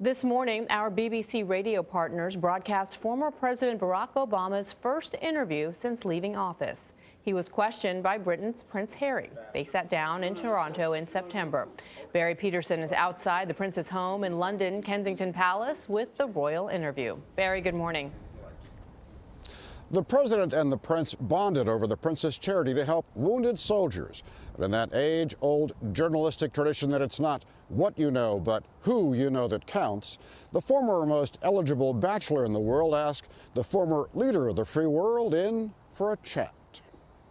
This morning, our BBC radio partners broadcast former President Barack Obama's first interview since leaving office. He was questioned by Britain's Prince Harry. They sat down in Toronto in September. Barry Peterson is outside the Prince's home in London, Kensington Palace, with the royal interview. Barry, good morning. The president and the prince bonded over the Prince's charity to help wounded soldiers. But in that age-old journalistic tradition that it's not what you know, but who you know that counts, the former most eligible bachelor in the world asked the former leader of the free world in for a chat.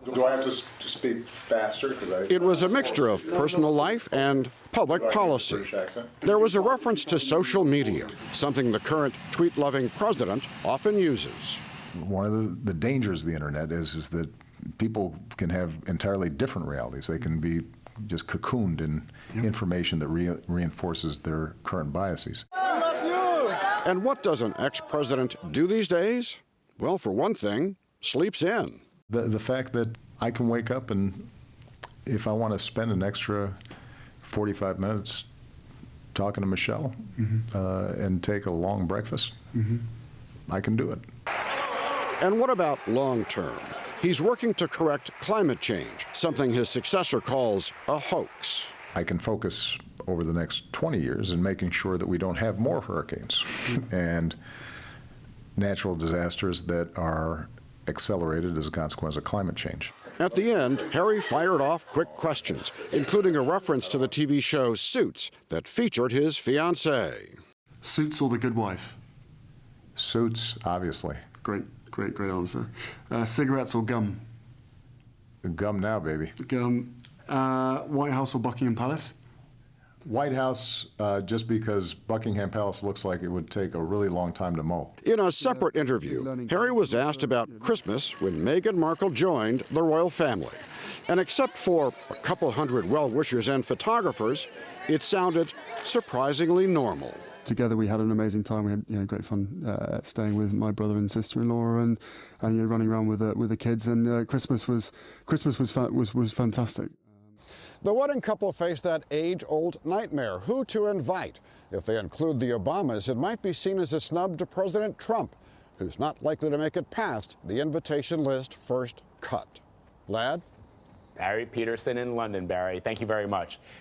Do I have to speak faster? It was a mixture of personal life and public policy. There was a reference to social media, something the current tweet-loving president often uses. One of the dangers of the internet is that people can have entirely different realities. They can be just cocooned in information that reinforces their current biases. And what does an ex-president do these days? Well, for one thing, sleeps in. The fact that I can wake up and if I want to spend an extra 45 minutes talking to Michelle and take a long breakfast, I can do it. And what about long-term? He's working to correct climate change, something his successor calls a hoax. I can focus over the next 20 years in making sure that we don't have more hurricanes and natural disasters that are accelerated as a consequence of climate change. At the end, Harry fired off quick questions, including a reference to the TV show Suits that featured his fiancée. Suits or The Good Wife? Suits, obviously. Great answer. Cigarettes or gum? Gum now, baby. Gum. White House or Buckingham Palace? White House, just because Buckingham Palace looks like it would take a really long time to mow. In a separate interview, Harry was asked about Christmas when Meghan Markle joined the royal family. And except for a couple hundred well-wishers and photographers, it sounded surprisingly normal. Together we had an amazing time. We had great fun staying with my brother and sister-in-law and running around with the kids. And Christmas was fantastic. The wedding couple faced that age-old nightmare: who to invite. If they include the Obamas, it might be seen as a snub to President Trump, who's not likely to make it past the invitation list first cut. Lad? Barry Peterson in London. Barry, thank you very much.